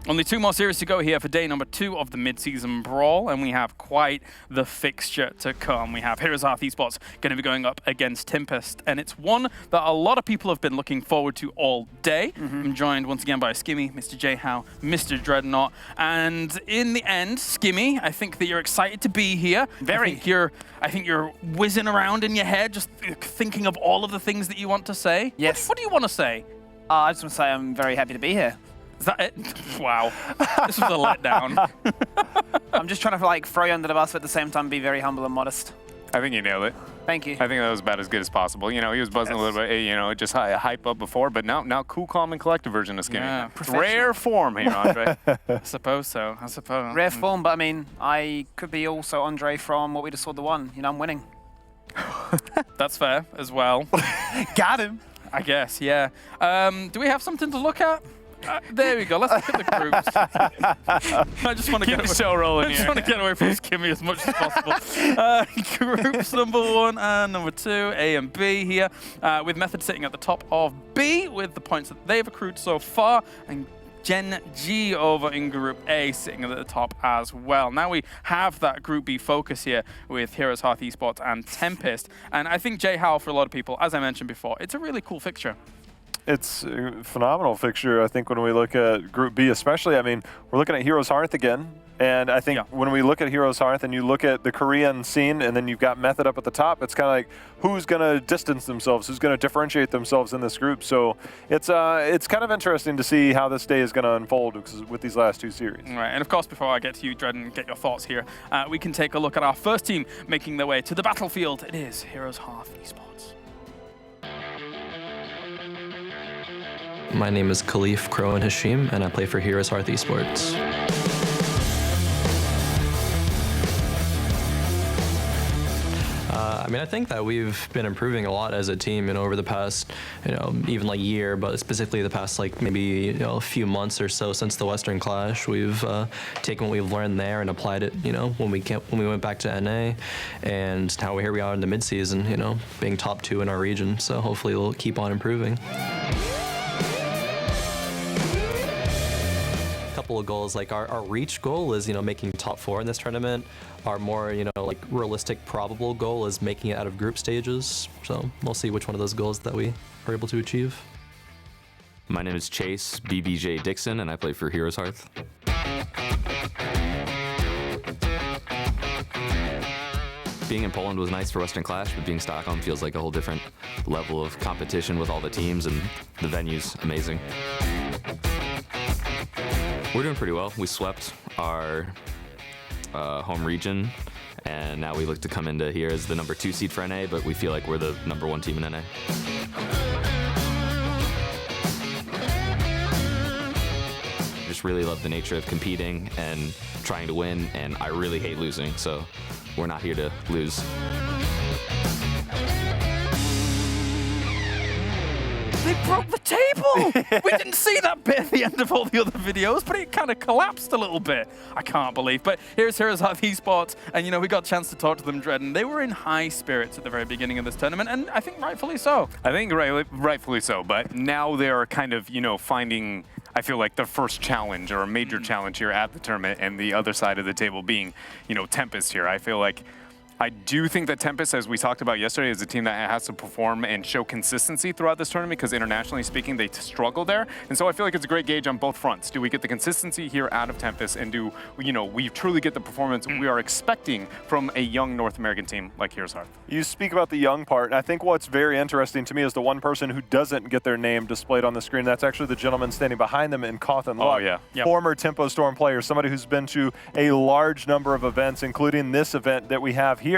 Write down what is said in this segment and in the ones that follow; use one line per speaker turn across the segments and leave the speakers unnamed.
Only 2 more series to go here for day number 2 of the Mid-Season Brawl, and we have quite the fixture to come. We have HeroesHearth Esports going to be going up against Tempest, and it's one that a lot of people have been looking forward to all day. I'm joined once again by Skimmy, Mr. J How, Mr. Dreadnought, and in the end, Skimmy, I think that you're excited to be here.
Very.
I think you're whizzing around in your head, just thinking of all of the things that you want to say.
Yes.
What do you want to say?
I just want to say I'm very happy to be here.
Is that it? Wow. This was a letdown.
I'm just trying to like throw you under the bus, but at the same time be very humble and modest.
I think you nailed it.
Thank you.
I think that was about as good as possible. You know, he was buzzing a little bit, you know, just hype up before, but now cool, calm, and collected version of Skinny.
Yeah,
It's rare form here, Andre.
I suppose so. I suppose.
Rare form, but I mean, I could be also Andre from What We Just Saw the One. You know, I'm winning.
That's fair as well.
Got him.
I guess, yeah. Do we have something to look at? There we go. Let's look at the groups. I just want to
Keep the show rolling
I just
here.
want to get away from Skimmy as much as possible. Groups number 1 and number 2, A and B here, with Method sitting at the top of B with the points that they've accrued so far, and Gen G over in Group A sitting at the top as well. Now we have that Group B focus here with HeroesHearth Esports and Tempest, and I think J How, for a lot of people, as I mentioned before, it's a really cool fixture.
It's a phenomenal fixture, I think, when we look at Group B especially. I mean, we're looking at HeroesHearth again, and I think when we look at HeroesHearth and you look at the Korean scene and then you've got Method up at the top, it's kind of like who's going to distance themselves, who's going to differentiate themselves in this group. So it's kind of interesting to see how this day is going to unfold with these last 2 series.
Right, and of course, before I get to you, Dred, and get your thoughts here, we can take a look at our first team making their way to the battlefield. It is HeroesHearth Esports.
My name is Khalif Crowan Hashim, and I play for HeroesHearth Esports. I mean, I think that we've been improving a lot as a team, over the past, even like year, but specifically the past like maybe a few months or so since the Western Clash. We've taken what we've learned there and applied it, when we went back to NA, and now here we are in the mid-season, being top 2 in our region. So hopefully we'll keep on improving. Couple of goals, like our reach goal is making top 4 in this tournament. Our more like realistic probable goal is making it out of group stages, so we'll see which one of those goals that we are able to achieve.
My name is Chase BBJ Dixon, and I play for HeroesHearth. Being in Poland was nice for Western Clash, but being Stockholm feels like a whole different level of competition with all the teams, and the venue's amazing. We're doing pretty well. We swept our home region, and now we look to come into here as the number 2 seed for NA, but we feel like we're the number 1 team in NA. Just really love the nature of competing and trying to win, and I really hate losing, so we're not here to lose.
They broke the table! We didn't see that bit at the end of all the other videos, but it kind of collapsed a little bit. I can't believe. But here's HeroesHearth Esports, and we got a chance to talk to them, Dred, and they were in high spirits at the very beginning of this tournament, and I think rightfully so.
I think rightfully so, but now they're kind of, finding, I feel like, their first challenge or a major challenge here at the tournament, and the other side of the table being, Tempest here. I feel like I do think that Tempest, as we talked about yesterday, is a team that has to perform and show consistency throughout this tournament, because internationally speaking, they struggle there. And so I feel like it's a great gauge on both fronts. Do we get the consistency here out of Tempest, and do we truly get the performance we are expecting from a young North American team like HeroesHearth?
You speak about the young part, and I think what's very interesting to me is the one person who doesn't get their name displayed on the screen. That's actually the gentleman standing behind them in Cawthon Luck.
Oh, yeah. Yep.
Former Tempo Storm player, somebody who's been to a large number of events, including this event that we have here,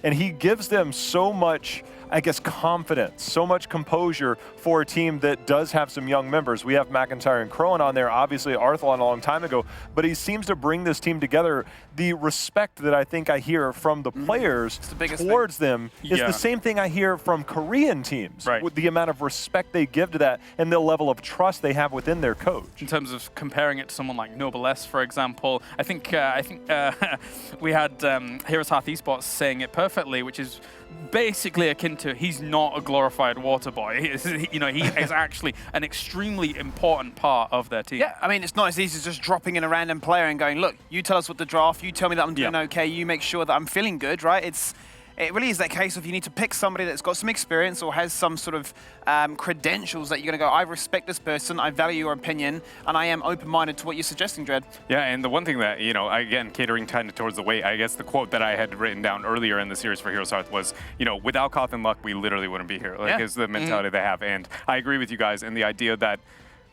and he gives them so much, I guess, confidence, so much composure for a team that does have some young members. We have McIntyre and Crowan on there, obviously Arthlon a long time ago, but he seems to bring this team together. The respect that I think I hear from the players towards them is the same thing I hear from Korean teams, with the amount of respect they give to that and the level of trust they have within their coach.
In terms of comparing it to someone like Noblesse, for example, I think we had HeroesHearth Esports saying it perfectly, which is basically akin to he's not a glorified water boy. He is, you know, he is actually an extremely important part of their team.
Yeah, I mean, it's not as easy as just dropping in a random player and going, look, you tell us what the draft, you tell me that I'm doing okay, you make sure that I'm feeling good, right? It really is that case of you need to pick somebody that's got some experience or has some sort of credentials that you're going to go, I respect this person, I value your opinion, and I am open-minded to what you're suggesting, Dread.
Yeah, and the one thing that, you know, again, catering kind of towards the weight, I guess the quote that I had written down earlier in the series for HeroesHearth was, you know, without Koth and Luck, we literally wouldn't be here. Like, it's the mentality they have. And I agree with you guys, and the idea that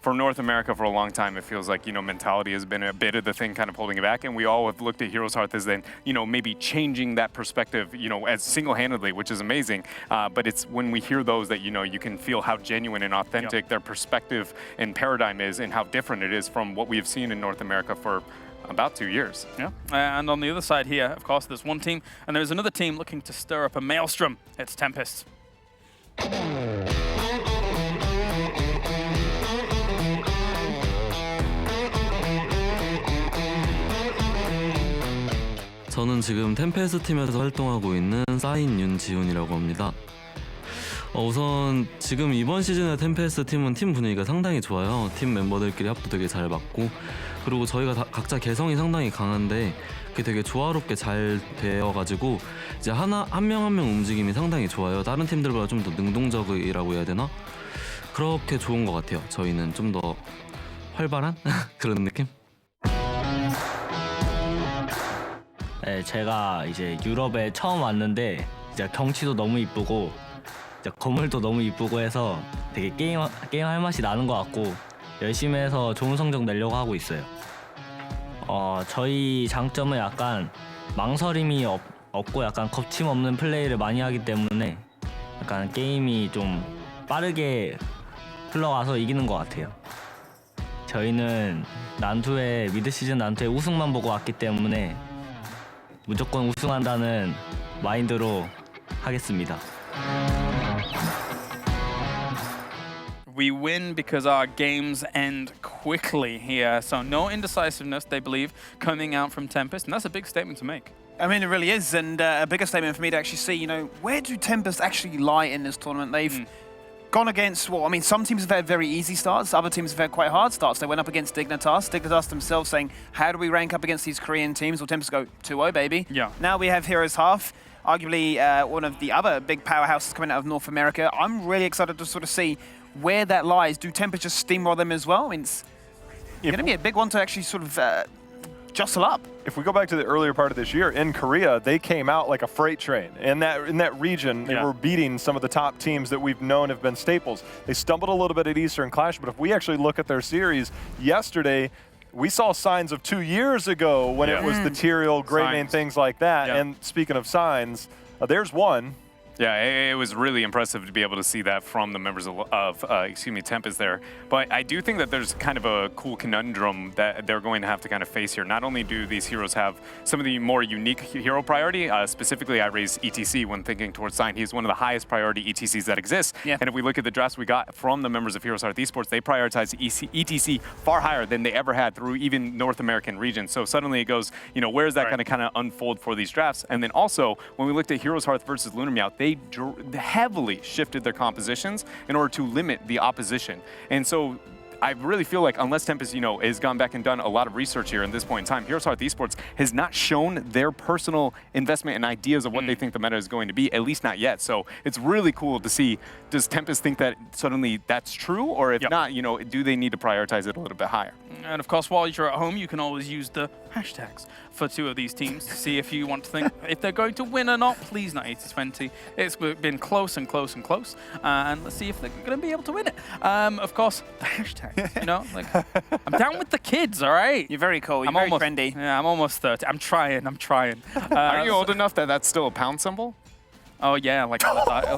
for North America for a long time, it feels like, you know, mentality has been a bit of the thing kind of holding it back. And we all have looked at HeroesHearth as then, you know, maybe changing that perspective, you know, as single-handedly, which is amazing. But it's when we hear those that, you know, you can feel how genuine and authentic their perspective and paradigm is and how different it is from what we have seen in North America for about 2 years.
Yeah, and on the other side here, of course, there's one team, and there's another team looking to stir up a maelstrom. It's Tempest.
저는 지금 템페스트 팀에서 활동하고 있는 사인 윤지훈이라고 합니다. 우선 지금 이번 시즌의 템페스트 팀은 팀 분위기가 상당히 좋아요. 팀 멤버들끼리 합도 되게 잘 맞고, 그리고 저희가 각자 개성이 상당히 강한데 그게 되게 조화롭게 잘 되어가지고 이제 한 명 한 명 움직임이 상당히 좋아요. 다른 팀들보다 좀 더 능동적이라고 해야 되나? 그렇게 좋은 것 같아요. 저희는 좀 더 활발한 그런 느낌?
네, 제가 이제 유럽에 처음 왔는데 이제 경치도 너무 이쁘고 이제 건물도 너무 이쁘고 해서 되게 게임할 맛이 나는 것 같고 열심히 해서 좋은 성적 내려고 하고 있어요. 저희 장점은 약간 망설임이 없고 약간 거침없는 플레이를 많이 하기 때문에 약간 게임이 좀 빠르게 흘러가서 이기는 것 같아요. 저희는 미드시즌 난투에 우승만 보고 왔기 때문에 무조건 우승한다는 마인드로 하겠습니다.
We win because our games end quickly here. So no indecisiveness, they believe, coming out from Tempest. And that's a big statement to make.
I mean, it really is, and a bigger statement for me to actually see, you know, where do Tempest actually lie in this tournament? They've gone against, well, I mean, some teams have had very easy starts, other teams have had quite hard starts. They went up against Dignitas themselves saying, how do we rank up against these Korean teams? Well, Tempest go 2-0, baby.
Yeah.
Now we have HeroesHearth, arguably one of the other big powerhouses coming out of North America. I'm really excited to sort of see where that lies. Do Tempest just steamroll them as well? I mean, it's going to be a big one to actually sort of jostle up.
If we go back to the earlier part of this year, in Korea, they came out like a freight train. In that region, they were beating some of the top teams that we've known have been staples. They stumbled a little bit at Eastern Clash, but if we actually look at their series yesterday, we saw signs of 2 years ago when it was the Tyrael, Greymane, things like that. And speaking of signs, there's one.
Yeah, it was really impressive to be able to see that from the members of Tempest there. But I do think that there's kind of a cool conundrum that they're going to have to kind of face here. Not only do these heroes have some of the more unique hero priority, specifically I raise ETC when thinking towards Sign. He's one of the highest priority ETCs that exists.
Yeah.
And if we look at the drafts we got from the members of HeroesHearth Esports, they prioritize ETC far higher than they ever had through even North American regions. So suddenly it goes, you know, where is that going to kind of unfold for these drafts? And then also, when we looked at HeroesHearth versus LunarMeow, they heavily shifted their compositions in order to limit the opposition. And so I really feel like unless Tempest, you know, has gone back and done a lot of research here in this point in time, HeroesHearth Esports has not shown their personal investment and ideas of what they think the meta is going to be, at least not yet. So it's really cool to see, does Tempest think that suddenly that's true? Or if not, you know, do they need to prioritize it a little bit higher?
And of course, while you're at home, you can always use the hashtags for two of these teams to see if you want to think if they're going to win or not. Please not 80-20. It's been close and close and close. And let's see if they're going to be able to win it. Of course, the hashtags, you know, like, I'm down with the kids, all right?
You're very cool. You're very trendy.
Yeah, I'm almost 30. I'm trying.
Are you old enough that that's still a pound symbol?
Oh, yeah, like on the title.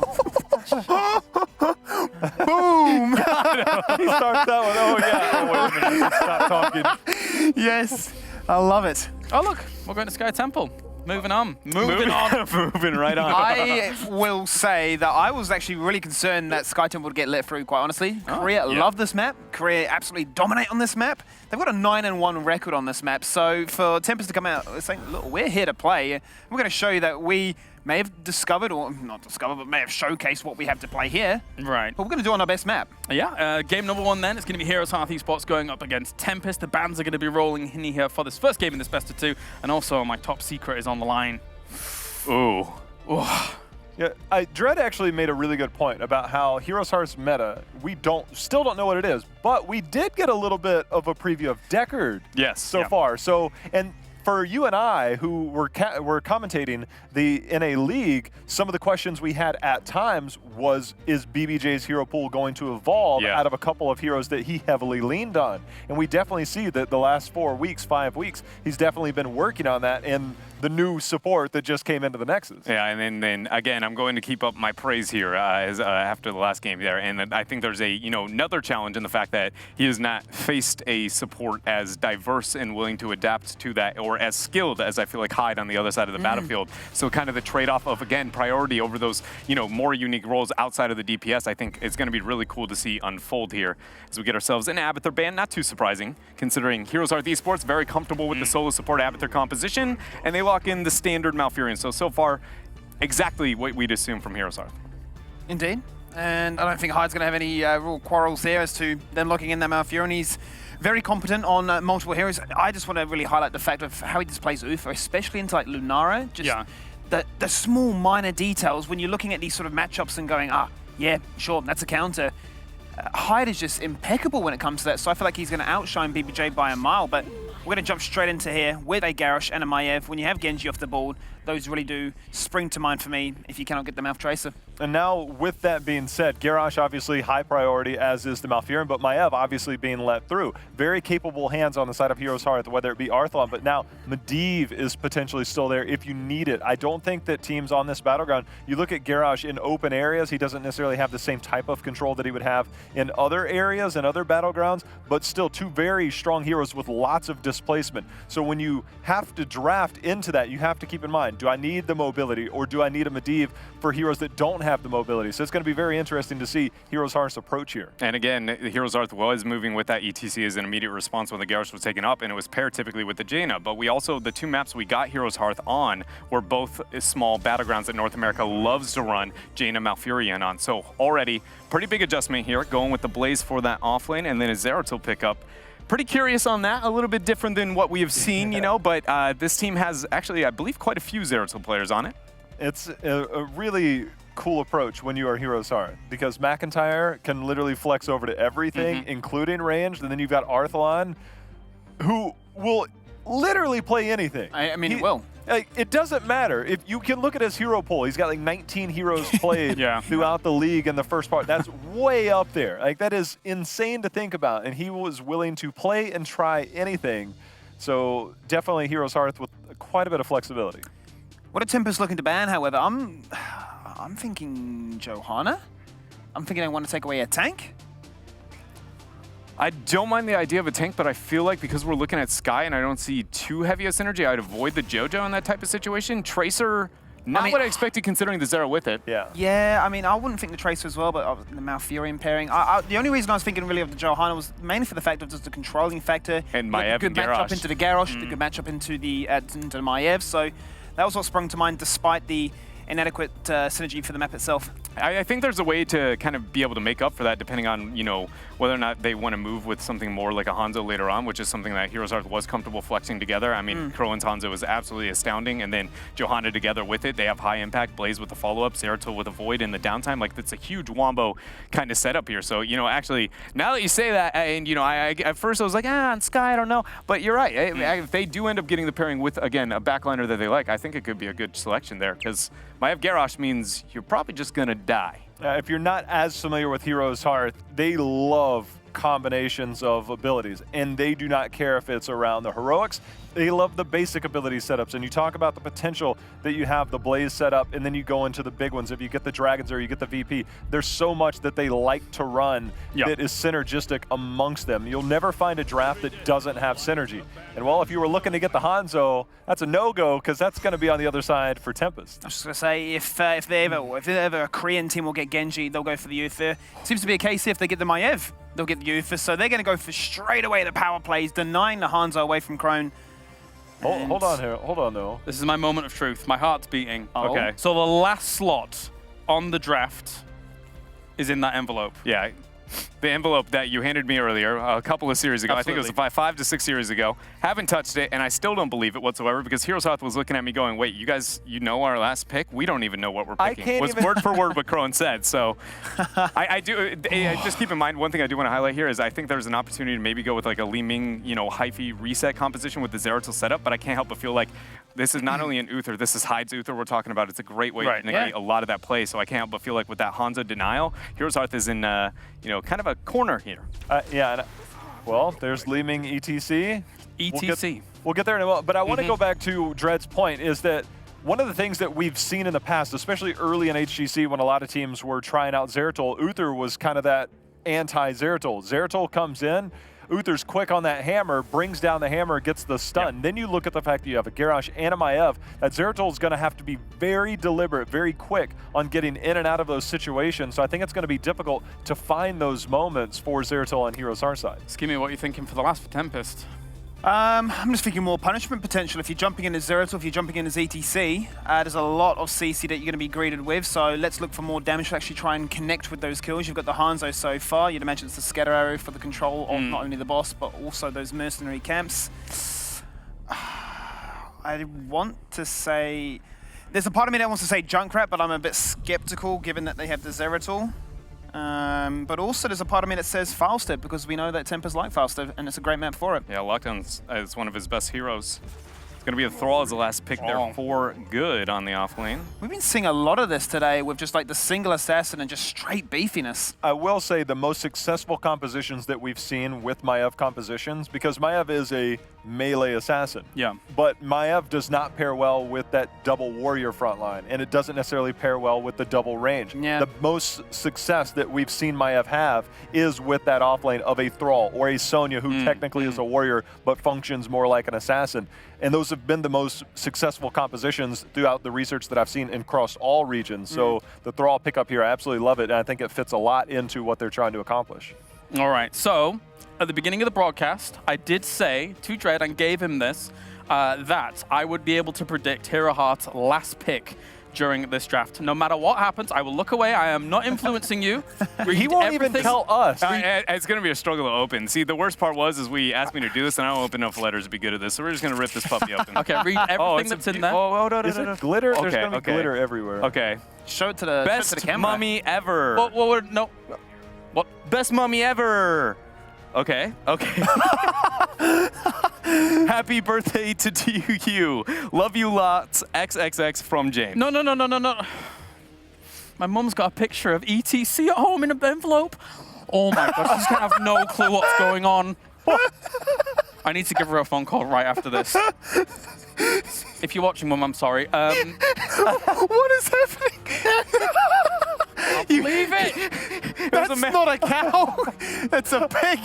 Boom!
He starts that one. Oh, yeah. Oh, wait a minute. Stop talking.
Yes, I love it.
Oh, look, we're going to Sky Temple. Moving on. Moving right on.
I will say that I was actually really concerned that Sky Temple would get let through, quite honestly. Korea love this map. Korea absolutely dominate on this map. They've got a 9-1 record on this map. So for Tempest to come out saying, look, we're here to play. We're going to show you that we may have discovered, or not discovered, but may have showcased what we have to play here.
Right.
But we're going to do it on our best map.
Yeah, game number 1 then. It's going to be HeroesHearth Esports going up against Tempest. The bands are going to be rolling in here for this first game in this best of 2. And also my top secret is on the line.
Ooh.
Yeah, Dread actually made a really good point about how HeroesHearth's meta, we still don't know what it is, but we did get a little bit of a preview of Deckard so far. So, and for you and I, who were commentating in a league, some of the questions we had at times was, is BBJ's hero pool going to evolve out of a couple of heroes that he heavily leaned on? And we definitely see that the last 4 weeks, 5 weeks, he's definitely been working on that in the new support that just came into the Nexus.
Yeah, and then again, I'm going to keep up my praise here after the last game there. And I think there's another challenge in the fact that he has not faced a support as diverse and willing to adapt to that, or as skilled as I feel like Hyde on the other side of the battlefield. So kind of the trade-off of, again, priority over those, more unique roles outside of the DPS, I think is going to be really cool to see unfold here as we get ourselves an Abathur ban. Not too surprising, considering HeroesHearth Esports, very comfortable with the solo support Abathur composition, and they lock in the standard Malfurion. So far, exactly what we'd assume from HeroesHearth.
Indeed. And I don't think Hyde's going to have any real quarrels there as to them locking in their Malfurion. He's very competent on multiple heroes. I just want to really highlight the fact of how he displays Uther, especially into like Lunara. Just the small minor details when you're looking at these sort of matchups and going, yeah, sure, that's a counter. Hyde is just impeccable when it comes to that, so I feel like he's going to outshine BBJ by a mile, but we're going to jump straight into here with a Garrosh and a Maiev. When you have Genji off the board, those really do spring to mind for me if you cannot get the Malf Tracer.
And now, with that being said, Garrosh obviously high priority, as is the Malfurion, but Maiev obviously being let through. Very capable hands on the side of HeroesHearth, whether it be Arthlon, but now Medivh is potentially still there if you need it. I don't think that teams on this battleground, you look at Garrosh in open areas, he doesn't necessarily have the same type of control that he would have in other areas and other battlegrounds, but still 2 very strong heroes with lots of displacement. So when you have to draft into that, you have to keep in mind, do I need the mobility or do I need a Medivh for heroes that don't have the mobility? So it's going to be very interesting to see HeroesHearth's approach here.
And again, HeroesHearth was moving with that ETC as an immediate response when the Garrosh was taken up, and it was paired typically with the Jaina. But we also, the 2 maps we got HeroesHearth on were both small battlegrounds that North America loves to run Jaina Malfurion on. So already, pretty big adjustment here, going with the Blaze for that offlane, and then a Zeratul pickup. Pretty curious on that, a little bit different than what we have seen, but this team has actually, I believe, quite a few Zeratul players on it.
It's a really cool approach when you are HeroesHearth, because McIntyre can literally flex over to everything, including ranged, and then you've got Arthlon, who will literally play anything.
I mean, he will.
Like, it doesn't matter. If you can look at his hero pool, he's got like 19 heroes played throughout the league in the first part. That's way up there. Like, that is insane to think about, and he was willing to play and try anything. So definitely HeroesHearth with quite a bit of flexibility.
What a Tempest looking to ban, however, I'm thinking Johanna. I'm thinking I want to take away a tank.
I don't mind the idea of a tank, but I feel like because we're looking at Sky and I don't see too heavy a synergy, I'd avoid the JoJo in that type of situation. Tracer, not what I expected considering the Zera with it.
Yeah, I mean, I wouldn't think the Tracer as well, but the Malfurion pairing. The only reason I was thinking really of the Johanna was mainly for the fact of just the controlling factor.
And Maiev
good matchup into the Garrosh, the good matchup into the Maiev. So that was what sprung to mind despite the inadequate synergy for the map itself.
I think there's a way to kind of be able to make up for that depending on, whether or not they want to move with something more like a Hanzo later on, which is something that HeroesHearth was comfortable flexing together. I mean, Crowan's Hanzo was absolutely astounding, and then Johanna together with it, they have high impact, Blaze with the follow-up, Zeratul with a Void in the downtime. Like, that's a huge wombo kind of setup here. So, actually, now that you say that, and, at first I was like, on Sky, I don't know. But you're right. If they do end up getting the pairing with, again, a backliner that they like, I think it could be a good selection there, because Maiev Garrosh means you're probably just going to die.
If you're not as familiar with HeroesHearth, they love combinations of abilities, and they do not care if it's around the heroics. They love the basic ability setups, and you talk about the potential that you have the Blaze set up, and then you go into the big ones. If you get the Dragons or you get the VP, there's so much that they like to run that is synergistic amongst them. You'll never find a draft that doesn't have synergy. And well, if you were looking to get the Hanzo, that's a no-go, because that's going to be on the other side for Tempest.
I was just going to say, if they ever a Korean team will get Genji, they'll go for the Uther. Seems to be a case if they get the Maiev, they'll get the Uther. So they're going to go for straight away the power plays, denying the Hanzo away from Crone.
Hold on here. Hold on, though.
This is my moment of truth. My heart's beating.
Okay.
So the last slot on the draft is in that envelope.
Yeah. The envelope that you handed me earlier, a couple of series ago,
Absolutely.
I think it was 5 to 6 series ago, haven't touched it, and I still don't believe it whatsoever because HeroesHearth was looking at me going, wait, you guys, you know our last pick? We don't even know what we're picking. It was word for word what Crone said, so I do, just keep in mind, one thing I do want to highlight here is I think there's an opportunity to maybe go with like a Li Ming, hyphy reset composition with the Zeratul setup, but I can't help but feel like this is not only an Uther, this is Hyde's Uther we're talking about. It's a great way to negate a lot of that play, so I can't help but feel like with that Hanzo denial, HeroesHearth is in, kind of a corner here.
Well, there's Li Ming ETC.
ETC.
We'll get there in a moment, but I want to go back to Dread's point is that one of the things that we've seen in the past, especially early in HGC when a lot of teams were trying out Zeratul, Uther was kind of that anti-Zeratul. Zeratul comes in, Uther's quick on that hammer, brings down the hammer, gets the stun. Then you look at the fact that you have a Garrosh and a Maiev, that Zeratul is going to have to be very deliberate, very quick on getting in and out of those situations. So I think it's going to be difficult to find those moments for Zeratul on HeroesHearth side.
Skimmy, what are you thinking for the last for Tempest?
I'm just thinking more punishment potential. If you're jumping in as Zeratul, if you're jumping in as ETC, there's a lot of CC that you're going to be greeted with, so let's look for more damage to actually try and connect with those kills. You've got the Hanzo so far. You'd imagine it's the scatter arrow for the control of not only the boss, but also those mercenary camps. I want to say... There's a part of me that wants to say Junkrat, but I'm a bit skeptical given that they have the Zeratul. But also there's a part of me that says Falstad because we know that Tempest like Falstad and it's a great map for it.
Yeah, Lockdown is one of his best heroes. It's going to be a Thrall as the last pick there for good on the off lane.
We've been seeing a lot of this today with just like the single assassin and just straight beefiness.
I will say the most successful compositions that we've seen with Maiev compositions, because Maiev is a melee assassin.
Yeah.
But Maiev does not pair well with that double warrior front line, and it doesn't necessarily pair well with the double range.
Yeah.
The most success that we've seen Maiev have is with that offlane of a Thrall or a Sonya who technically is a warrior but functions more like an assassin. And those have been the most successful compositions throughout the research that I've seen across all regions. So the Thrall pickup here, I absolutely love it, and I think it fits a lot into what they're trying to accomplish.
All right, so at the beginning of the broadcast, I did say to Dread and gave him this, that I would be able to predict HeroesHearth's last pick during this draft. No matter what happens, I will look away. I am not influencing you.
He won't even tell us.
It's going to be a struggle to open. See, the worst part was we asked me to do this, and I don't open enough letters to be good at this, so we're just going to rip this puppy open.
Okay, read everything that's in there.
Is it glitter? There's going to be glitter everywhere.
Okay.
Show it to the,
Best
camera.
mummy ever.
No.
What? Best mummy ever. Okay. Happy birthday to you. Love you lots. XXX from James.
No. My mum's got a picture of ETC at home in an envelope. Oh my gosh, she's gonna have no clue what's going on. I need to give her a phone call right after this. If you're watching, Mum, I'm sorry.
What is happening?
I'll believe it.
That's not a cow. That's a pig.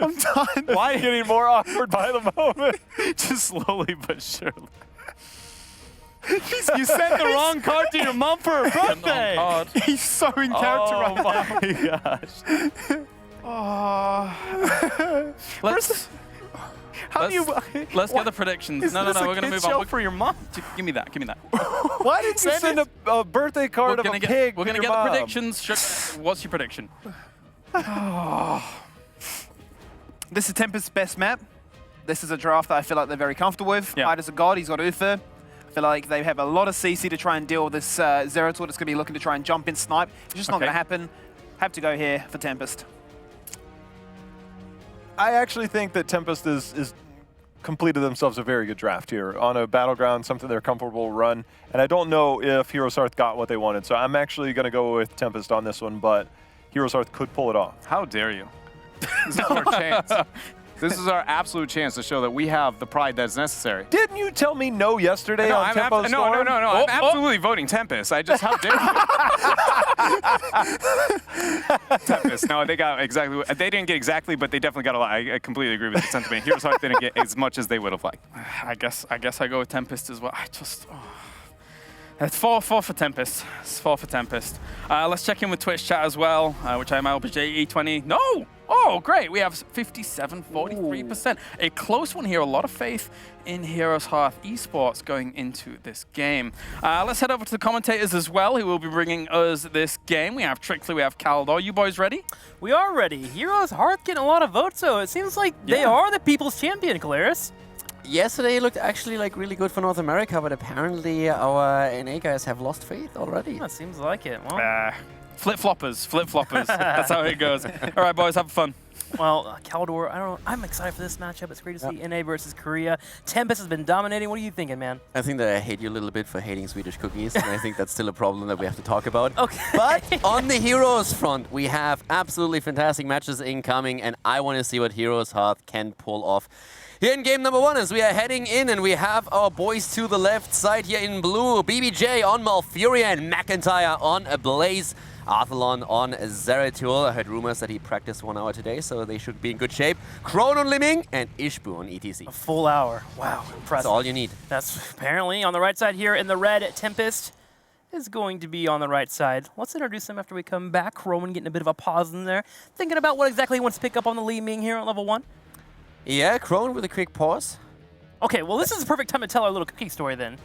I'm done.
Why getting more awkward by the moment?
Just slowly but surely. You sent the wrong card to your mum for her birthday.
He's so in character right now.
Oh my gosh.
Let's get the predictions. No, we're gonna move on.
For your mom.
Give me that.
Why did you send a birthday card of a pig?
We're gonna get the predictions. What's your prediction?
This is Tempest's best map. This is a draft that I feel like they're very comfortable with.
Yeah.
Hyde is a god, he's got Uther. I feel like they have a lot of CC to try and deal with this Zeratul that's going to be looking to try and jump in snipe. It's just not going to happen. Have to go here for Tempest.
I actually think that Tempest is completed themselves a very good draft here on a battleground, something they're comfortable run. And I don't know if HeroesHearth got what they wanted, so I'm actually going to go with Tempest on this one. But HeroesHearth could pull it off.
How dare you? This is our chance. This is our absolute chance to show that we have the pride that's necessary.
Didn't you tell me no yesterday
No,
on Tempo Storm?
no. I'm absolutely voting Tempest. I just, how dare you? Tempest. No, they got exactly. They didn't get exactly, but they definitely got a lot. I completely agree with the sentiment. HeroesHearth didn't get as much as they would have liked.
I guess I go with Tempest as well. It's 4-4 for Tempest. It's 4 for Tempest. Let's check in with Twitch chat as well, which I'm LBJ E20. No! Oh, great. We have 57, 43%. A close one here. A lot of faith in HeroesHearth Esports going into this game. Let's head over to the commentators as well, who will be bringing us this game. We have Trickley, we have Caldor. You boys ready?
We are ready. HeroesHearth getting a lot of votes, so it seems like they are the people's champion, Calaris.
Yesterday looked actually like really good for North America, but apparently our NA guys have lost faith already.
That seems like it. Well,
Flip-floppers. That's how it goes. All right, boys, have fun.
well, Caldor, I'm excited for this matchup. It's great to see NA versus Korea. Tempest has been dominating. What are you thinking, man?
I think that I hate you a little bit for hating Swedish cookies, and I think that's still a problem that we have to talk about.
Okay.
But on the Heroes front, we have absolutely fantastic matches incoming, and I want to see what HeroesHearth can pull off. Here in game number 1, as we are heading in, and we have our boys to the left side here in blue. BBJ on Malfurion, McIntyre on Blaze, Arthalon on Zeratul. I heard rumors that he practiced 1 hour today, so they should be in good shape. Krone on Liming, and Ishbu on ETC.
A full hour. Wow, impressive.
That's all you need.
That's apparently on the right side here in the red. Tempest is going to be on the right side. Let's introduce him after we come back. Roman getting a bit of a pause in there, thinking about what exactly he wants to pick up on the Liming here at level 1.
Yeah, Krone with a quick pause.
Okay, well, this is the perfect time to tell our little cookie story then.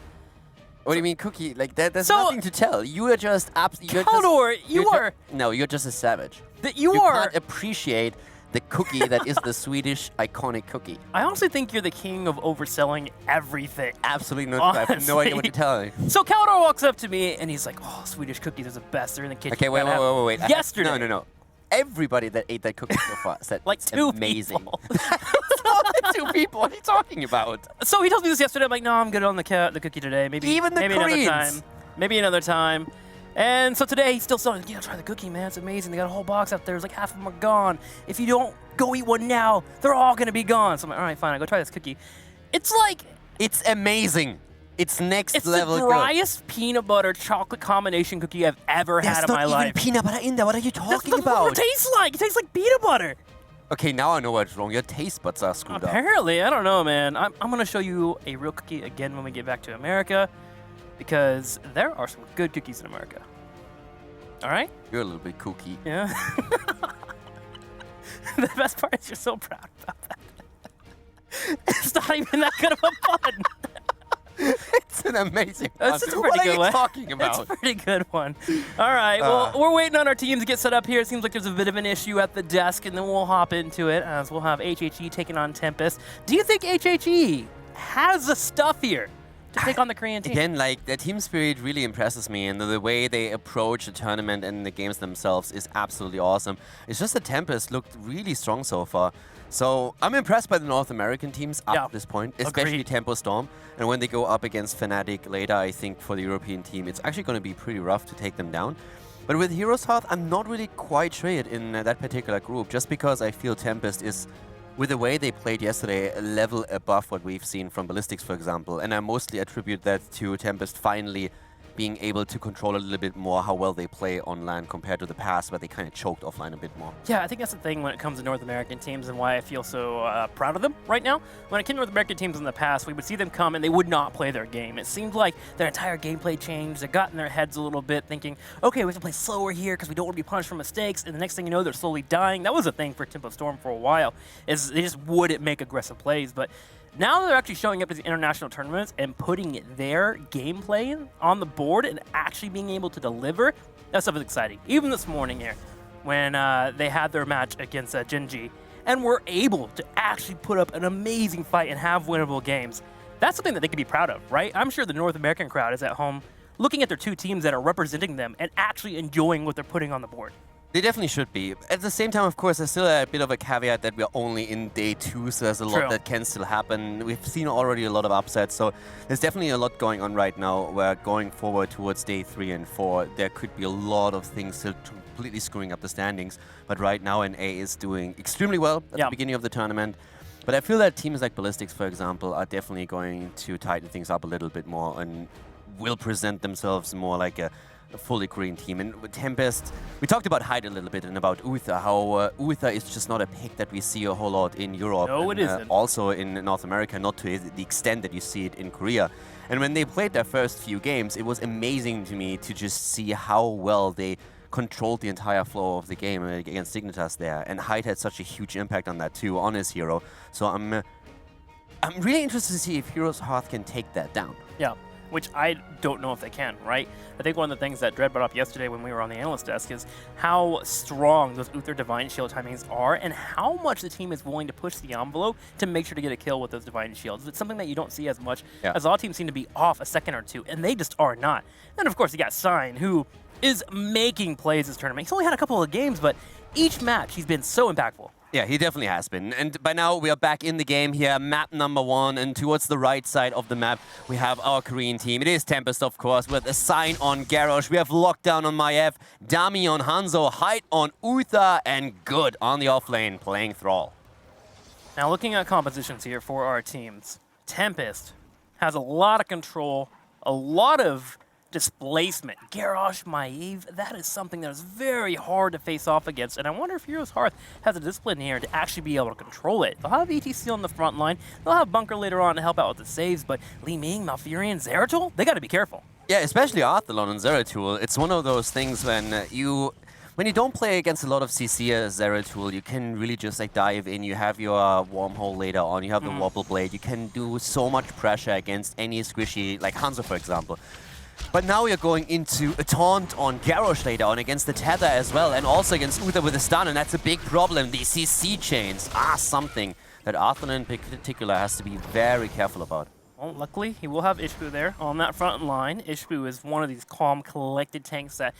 What do you mean cookie? Like that? There's nothing to tell. You are just
Caldor,
no, you're just a savage.
You
can't appreciate the cookie that is the Swedish iconic cookie.
I honestly think you're the king of overselling everything.
Absolutely not. I have no idea what you're telling.
So Caldor walks up to me and he's like, "Oh, Swedish cookies are the best. They're in the kitchen."
Okay, wait.
Yesterday.
No. Everybody that ate that cookie so far said
like
it's
2
amazing.
people.
It's not the 2 people. What are you talking about?
So he tells me this yesterday. I'm like, no, I'm good on the cookie today. Maybe
Koreans.
another time. Maybe another time. And so today he's still saying, try the cookie, man. It's amazing. They got a whole box out there. There's like half of them are gone. If you don't go eat one now, they're all gonna be gone. So I'm like, all right, fine. I'll go try this cookie. It's
amazing. It's next level
It's the driest peanut butter chocolate combination cookie I've ever had in my life.
There's not even peanut butter in there. What are you talking about?
That's what it tastes like. It tastes like peanut butter.
Okay, now I know what's wrong. Your taste buds are screwed up.
Apparently, I don't know, man. I'm going to show you a real cookie again when we get back to America, because there are some good cookies in America. All right?
You're a little bit kooky.
Yeah. The best part is you're so proud about that. It's not even that good of a pun.
It's an amazing one.
It's a pretty
what
good
are you
one.
talking about?
It's a pretty good one. All right, well, we're waiting on our teams to get set up here. It seems like there's a bit of an issue at the desk, and then we'll hop into it as we'll have HHE taking on Tempest. Do you think HHE has the stuff here to take on the Korean team?
Again, like, their team spirit really impresses me, and the way they approach the tournament and the games themselves is absolutely awesome. It's just that Tempest looked really strong so far. So I'm impressed by the North American teams up to this point, especially Tempo Storm. And when they go up against Fnatic later, I think for the European team, it's actually going to be pretty rough to take them down. But with HeroesHearth, I'm not really quite sure yet in that particular group, just because I feel Tempest is, with the way they played yesterday, a level above what we've seen from Ballistics, for example. And I mostly attribute that to Tempest finally being able to control a little bit more how well they play on LAN compared to the past, where they kind of choked offline a bit more.
Yeah, I think that's the thing when it comes to North American teams and why I feel so proud of them right now. When it came to North American teams in the past, we would see them come and they would not play their game. It seemed like their entire gameplay changed. They got in their heads a little bit thinking, okay, we have to play slower here because we don't want to be punished for mistakes. And the next thing you know, they're slowly dying. That was a thing for Tempo Storm for a while, is they just wouldn't make aggressive plays. But now they're actually showing up to the international tournaments and putting their gameplay on the board and actually being able to deliver. That stuff is exciting. Even this morning here, when they had their match against Genji and were able to actually put up an amazing fight and have winnable games. That's something that they can be proud of, right? I'm sure the North American crowd is at home looking at their 2 teams that are representing them and actually enjoying what they're putting on the board.
They definitely should be. At the same time, of course, there's still a bit of a caveat that we're only in day 2, so there's a lot that can still happen. We've seen already a lot of upsets, so there's definitely a lot going on right now, where going forward towards day 3 and 4, there could be a lot of things still to completely screwing up the standings. But right now, NA is doing extremely well at the beginning of the tournament. But I feel that teams like Ballistics, for example, are definitely going to tighten things up a little bit more and will present themselves more like a fully Korean team. And with Tempest, we talked about Hyde a little bit and about Uther, how Uther is just not a pick that we see a whole lot in Europe.
No, it isn't.
Also in North America, not to the extent that you see it in Korea. And when they played their first few games, it was amazing to me to just see how well they controlled the entire flow of the game against Dignitas there. And Hyde had such a huge impact on that too, on his hero. So I'm really interested to see if HeroesHearth can take that down.
Yeah, which I don't know if they can, right? I think one of the things that Dread brought up yesterday when we were on the analyst desk is how strong those Uther Divine Shield timings are and how much the team is willing to push the envelope to make sure to get a kill with those Divine Shields. It's something that you don't see as much, as a lot of teams seem to be off a second or two, and they just are not. And of course, you got Sign, who is making plays this tournament. He's only had a couple of games, but each match he's been so impactful.
Yeah, he definitely has been. And by now, we are back in the game here, map number 1, and towards the right side of the map, we have our Korean team. It is Tempest, of course, with a Sign on Garrosh. We have Lockdown on Maiev, Dami on Hanzo, Hyde on Uther, and Good on the offlane, playing Thrall.
Now, looking at compositions here for our teams, Tempest has a lot of control, a lot of displacement. Garrosh, Maiev, that is something that is very hard to face off against, and I wonder if HeroesHearth has a discipline here to actually be able to control it. They'll have ETC on the front line, they'll have Bunker later on to help out with the saves, but Li Ming, Malfurion, Zeratul, they got to be careful.
Yeah, especially Arthalon and Zeratul. It's one of those things when you don't play against a lot of CC as Zeratul, you can really just like dive in. You have your wormhole later on, you have the wobble blade, you can do so much pressure against any squishy, like Hanzo for example. But now we are going into a taunt on Garrosh later on against the Tether as well, and also against Uther with a stun, and that's a big problem. The CC chains are something that Arthur in particular has to be very careful about.
Well, luckily, he will have Ishbu there on that front line. Ishbu is one of these calm, collected tanks that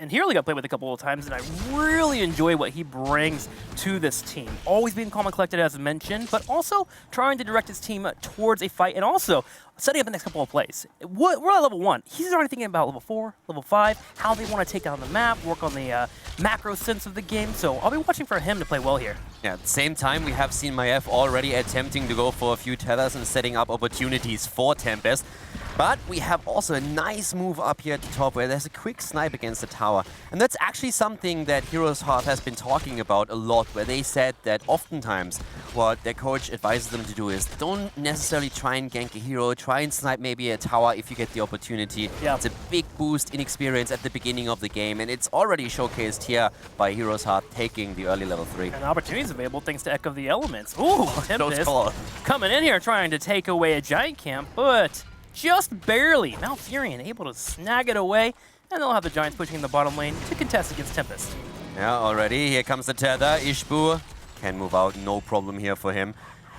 in Hero League I played with a couple of times, and I really enjoy what he brings to this team. Always being calm and collected, as mentioned, but also trying to direct his team towards a fight, and also setting up the next couple of plays. We're at level 1. He's already thinking about level 4, level 5, how they want to take down the map, work on the macro sense of the game, so I'll be watching for him to play well here.
Yeah, at the same time, we have seen Maiev already attempting to go for a few tethers and setting up opportunities for Tempest. But we have also a nice move up here at the top where there's a quick snipe against the tower. And that's actually something that HeroesHearth has been talking about a lot, where they said that oftentimes what their coach advises them to do is don't necessarily try and gank a hero, try and snipe maybe a tower if you get the opportunity. Yeah. It's a big boost in experience at the beginning of the game, and it's already showcased here by HeroesHearth taking the early level 3.
And opportunities available thanks to Echo of the Elements. Ooh, Tempest coming in here trying to take away a giant camp, but just barely. Malfurion able to snag it away, and they'll have the Giants pushing in the bottom lane to contest against Tempest.
Yeah, already. Here comes the Tether. Ishbu can move out, no problem here for him.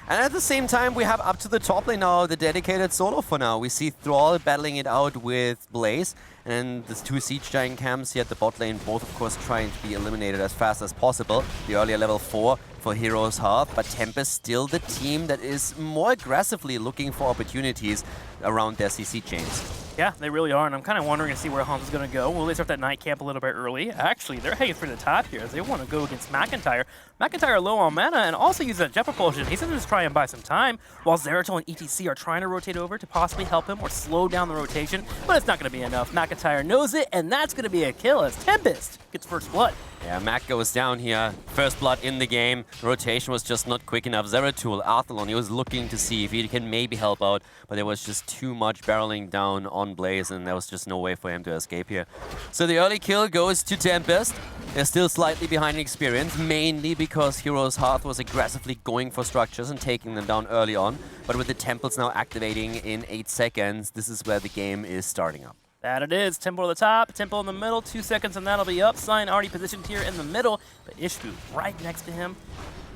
And at the same time, we have up to the top lane now the dedicated solo for now. We see Thrall battling it out with Blaze, and the 2 Siege Giant camps here at the bot lane, both of course trying to be eliminated as fast as possible. The earlier level 4 for HeroesHearth, but Tempest still the team that is more aggressively looking for opportunities around their CC chains.
Yeah, they really are, and I'm kind of wondering to see where Hanzo's going to go. Will they start that night camp a little bit early? Actually, they're heading for the top here as they want to go against McIntyre. McIntyre low on mana and also use that Jet Propulsion. He's going to just try and buy some time while Zeratul and ETC are trying to rotate over to possibly help him or slow down the rotation, but it's not going to be enough. McIntyre knows it, and that's going to be a kill as Tempest gets first blood.
Yeah, Mac goes down here. First blood in the game. The rotation was just not quick enough. Zeratul, Arthalon, he was looking to see if he can maybe help out, but there was just too much barreling down on Blaze, and there was just no way for him to escape here. So the early kill goes to Tempest. They're still slightly behind in experience, mainly because HeroesHearth was aggressively going for structures and taking them down early on. But with the temples now activating in 8 seconds, this is where the game is starting up.
That it is. Temple at the top, Temple in the middle, 2 seconds and that'll be up. Sign already positioned here in the middle, but Ishbu right next to him,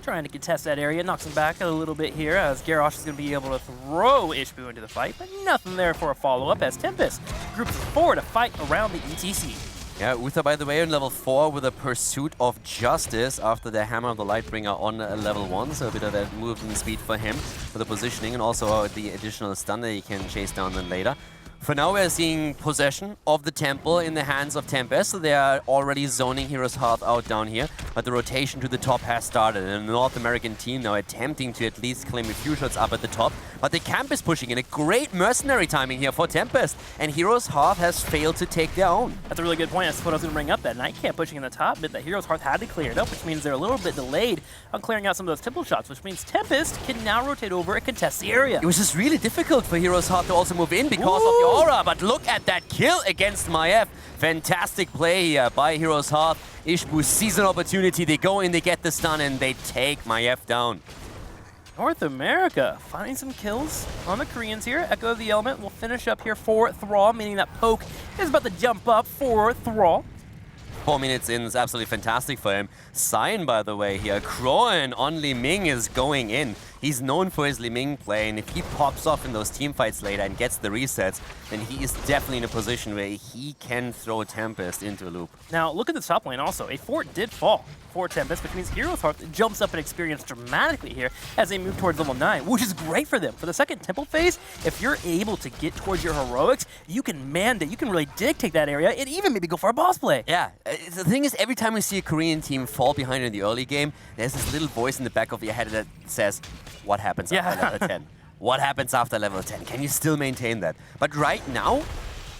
trying to contest that area, knocks him back a little bit here as Garrosh is going to be able to throw Ishbu into the fight, but nothing there for a follow-up as Tempest groups forward to fight around the ETC.
Yeah, Uther, by the way, on level 4 with a Pursuit of Justice after the Hammer of the Lightbringer on level 1, so a bit of that movement speed for him, for the positioning, and also the additional stun that he can chase down then later. For now, we're seeing possession of the temple in the hands of Tempest. So they are already zoning HeroesHearth out down here. But the rotation to the top has started. And the North American team now attempting to at least claim a few shots up at the top. But the camp is pushing in. A great mercenary timing here for Tempest. And HeroesHearth has failed to take their own.
That's a really good point. That's what I was going to bring up. That night camp pushing in the top mid that HeroesHearth had to clear it up, which means they're a little bit delayed on clearing out some of those temple shots, which means Tempest can now rotate over and contest the area.
It was just really difficult for HeroesHearth to also move in because of the aura, but look at that kill against Maiev. Fantastic play here by HeroesHearth. Ishbu sees an opportunity, they go in, they get the stun, and they take Maiev down.
North America finding some kills on the Koreans here. Echo of the Element will finish up here for Thrall, meaning that Poke is about to jump up for Thrall.
4 minutes in is absolutely fantastic for him. Sign, by the way, here. Kroen on Li Ming is going in. He's known for his Li Ming play, and if he pops off in those team fights later and gets the resets, then he is definitely in a position where he can throw Tempest into a loop.
Now, look at the top lane also. A fort did fall for Tempest, which means HeroesHearth jumps up in experience dramatically here as they move towards level 9, which is great for them. For the second temple phase, if you're able to get towards your heroics, you can mandate, you can really dictate that area and even maybe go for a boss play.
Yeah, the thing is, every time we see a Korean team fall behind in the early game, there's this little voice in the back of your head that says, what happens after level 10? What happens after level 10? Can you still maintain that? But right now,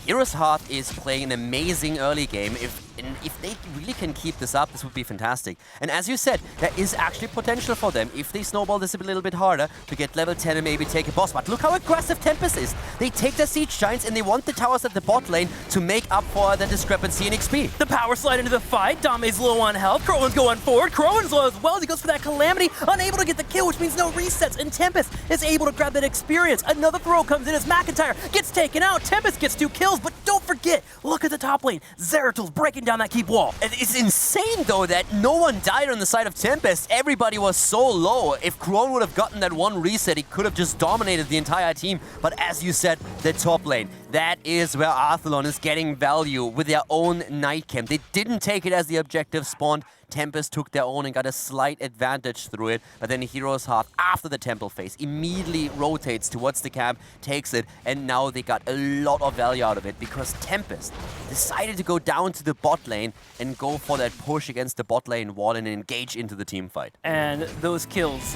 HeroesHearth is playing an amazing early game. If they really can keep this up, this would be fantastic. And as you said, there is actually potential for them if they snowball this a little bit harder to get level 10 and maybe take a boss. But look how aggressive Tempest is. They take their Siege Giants and they want the towers at the bot lane to make up for the discrepancy in XP.
The power slide into the fight. Dame's low on health. Kroen's going forward. Kroen's low as well as he goes for that Calamity. Unable to get the kill, which means no resets. And Tempest is able to grab that experience. Another throw comes in as McIntyre gets taken out. Tempest gets 2 kills, but don't forget, look at the top lane. Zeratil's breaking down that keep wall.
And it's insane, though, that no one died on the side of Tempest. Everybody was so low. If Kroen would have gotten that one reset, he could have just dominated the entire team. But as you said, the top lane, that is where Arthalon is getting value with their own night camp. They didn't take it as the objective spawned. Tempest took their own and got a slight advantage through it, but then HeroesHearth, after the temple phase, immediately rotates towards the camp, takes it, and now they got a lot of value out of it because Tempest decided to go down to the bot lane and go for that push against the bot lane wall and engage into the team fight.
And those kills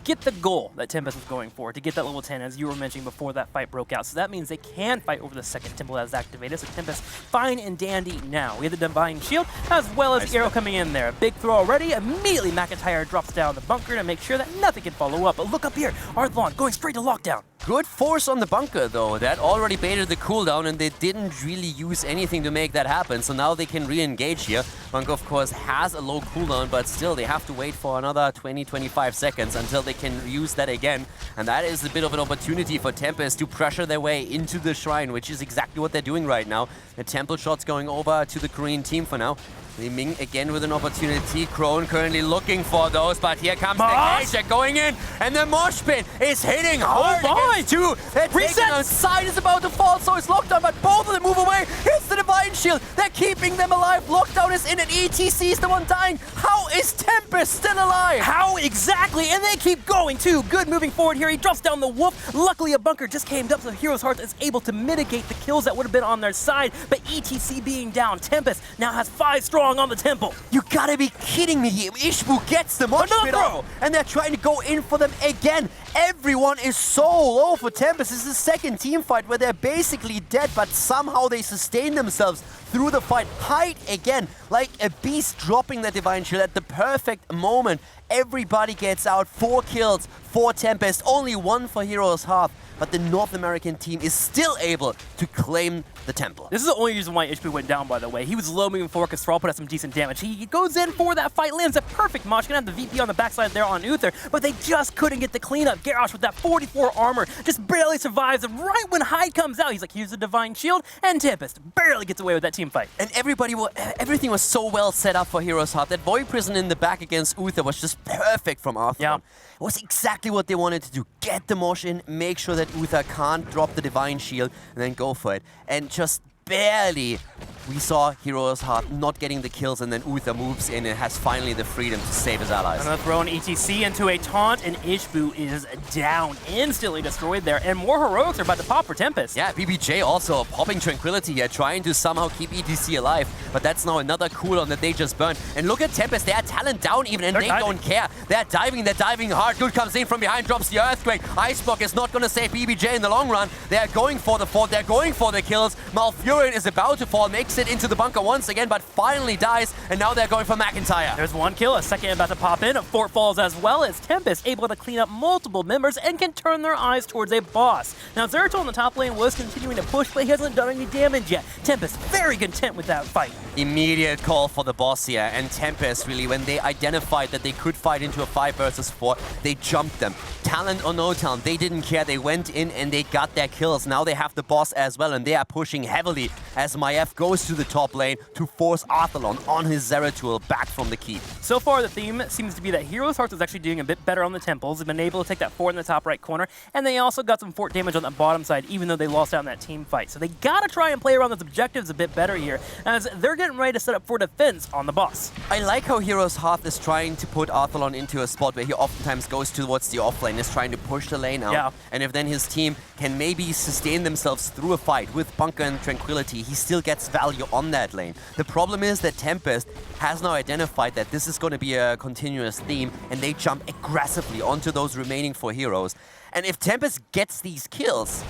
get the goal that Tempest was going for, to get that level 10, as you were mentioning before that fight broke out. So that means they can fight over the second temple as activated. So Tempest, fine and dandy now. We have the Divine Shield, as well as Arrow coming in there. Big throw already. Immediately, McIntyre drops down the bunker to make sure that nothing can follow up. But look up here. Arthalon going straight to lockdown.
Good force on the bunker, though. That already baited the cooldown, and they didn't really use anything to make that happen. So now they can re-engage here. Bunker, of course, has a low cooldown, but still they have to wait for another 20-25 seconds until they can use that again. And that is a bit of an opportunity for Tempest to pressure their way into the shrine, which is exactly what they're doing right now. The temple shots going over to the Korean team for now. Li Ming again with an opportunity. Kroen currently looking for those, but here comes the cage. They're going in, and the mosh pit is hitting hard against 2. They're taking on side is about to fall, so it's Lockdown, but both of them move away. Hits the Divine Shield. They're keeping them alive. Lockdown is in, and ETC is the one dying. How is Tempest still alive?
How exactly? And they keep going too. Good moving forward here. He drops down the wolf. Luckily, a bunker just came up, so HeroesHearth is able to mitigate the kills that would have been on their side. But ETC being down, Tempest now has 5 strong on the temple.
You gotta be kidding me here. Ishbu gets them on throw, and they're trying to go in for them again. Everyone is so low for Tempest. This is the second team fight where they're basically dead, but somehow they sustain themselves through the fight. Hide again, like a beast, dropping the Divine Shield at the perfect moment. Everybody gets out. 4 kills for Tempest, only 1 for HeroesHearth. But the North American team is still able to claim the temple.
This is the only reason why Ishbu went down, by the way. He was low moving forward because Thrall put out some decent damage. He goes in for that fight, lands a perfect mosh. Gonna have the VP on the backside there on Uther, but they just couldn't get the cleanup. Garrosh with that 44 armor just barely survives. And right when Hyde comes out, he's like, here's the Divine Shield, and Tempest barely gets away with that team fight.
And everything was so well set up for HeroesHearth. That Void Prison in the back against Uther was just perfect from Arthur.
Yeah.
It was exactly what they wanted to do. Get the mosh in, make sure that Uther can't drop the Divine Shield, and then go for it. And just barely we saw HeroesHearth not getting the kills, and then Uther moves in and has finally the freedom to save his allies.
Another throw in ETC into a taunt, and Ishbu is down, instantly destroyed there, and more heroics are about to pop for Tempest.
Yeah, BBJ also popping Tranquility here, trying to somehow keep ETC alive, but that's now another cooldown that they just burned. And look at Tempest, they are talent down even, and they don't care. They're diving hard. Good comes in from behind, drops the Earthquake. Iceblock is not going to save BBJ in the long run. They're going for the fort, they're going for the kills. Malfurion is about to fall, makes it into the bunker once again, but finally dies, and now they're going for McIntyre.
There's one kill, a second about to pop in. A fort falls as well as Tempest able to clean up multiple members and can turn their eyes towards a boss. Now Zeratul in the top lane was continuing to push, but he hasn't done any damage yet. Tempest very content with that fight.
Immediate call for the boss here, and Tempest really, when they identified that they could fight into a 5 versus 4, they jumped them. Talent or no talent, they didn't care. They went in and they got their kills. Now they have the boss as well, and they are pushing heavily as Maiev goes to the top lane to force Arthalon on his Zeratul back from the keep.
So far, the theme seems to be that HeroesHearth is actually doing a bit better on the temples. They've been able to take that fort in the top right corner, and they also got some fort damage on the bottom side, even though they lost out in that team fight. So they gotta try and play around those objectives a bit better here, as they're getting ready to set up for defense on the boss.
I like how HeroesHearth is trying to put Arthalon into a spot where he oftentimes goes towards the off lane, is trying to push the lane out.
Yeah.
And if then his team can maybe sustain themselves through a fight with Bunker and Tranquility, he still gets value on that lane. The problem is that Tempest has now identified that this is going to be a continuous theme, and they jump aggressively onto those remaining 4 heroes. And if Tempest gets these kills,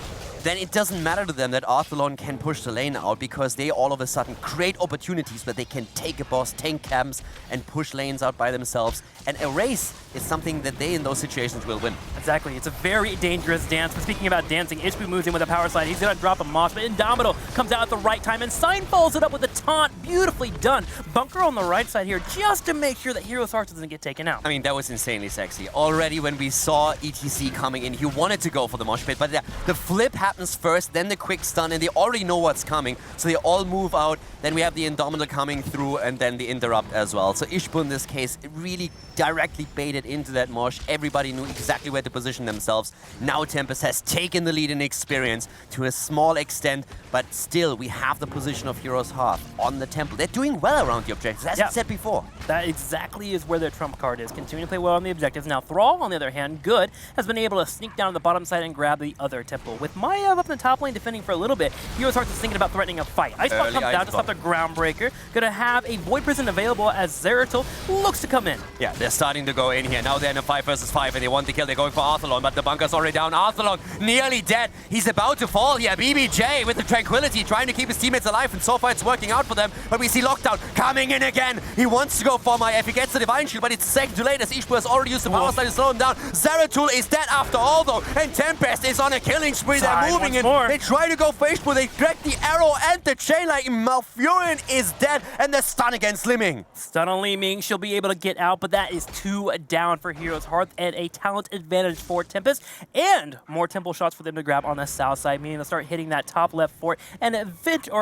then it doesn't matter to them that Arthalon can push the lane out, because they all of a sudden create opportunities where they can take a boss, tank camps, and push lanes out by themselves. And a race is something that they in those situations will win.
Exactly, it's a very dangerous dance. But speaking about dancing, Ishbu moves in with a power slide. He's gonna drop a mosh, but Indomitable comes out at the right time, and Sign follows it up with a taunt. Beautifully done. Bunker on the right side here, just to make sure that HeroesHearth doesn't get taken out.
I mean, that was insanely sexy. Already when we saw ETC coming in, he wanted to go for the mosh pit, but the flip happens first, then the quick stun, and they already know what's coming, so they all move out. Then we have the Indomitable coming through, and then the interrupt as well. So Ishbu in this case really directly baited into that mosh. Everybody knew exactly where to position themselves. Now Tempest has taken the lead in experience to a small extent, but still we have the position of HeroesHearth on the temple. They're doing well around the objectives, as I said before.
That exactly is where their trump card is. Continuing to play well on the objectives. Now Thrall, on the other hand, good, has been able to sneak down to the bottom side and grab the other temple. With Maiev up in the top lane defending for a little bit, HeroesHearth is thinking about threatening a fight. Iceblock comes down to stop the Groundbreaker. Gonna have a Void Prison available as Zeratul looks to come in.
Yeah, they're starting to go in here. Now they're in a 5 versus 5 and they want the kill. They're going for Arthalon, but the bunker's already down. Arthalon nearly dead. He's about to fall here. BBJ with the Tranquility trying to keep his teammates alive, and so far it's working out for them. But we see Lockdown coming in again. He wants to go for Maiev. He gets the Divine Shield, but it's a second too late as Ishbu has already used the power slide to slow him down. Zeratul is dead after all though, and Tempest is on a killing spree. They're moving in. They try to go for Ishbu. They grab the arrow and the chain lightning. Malfurion is dead, and the stun against Liming.
Stun on Liming, she'll be able to get out, but that is 2 down for HeroesHearth and a talent advantage for Tempest, and more temple shots for them to grab on the south side, meaning they'll start hitting that top left fort and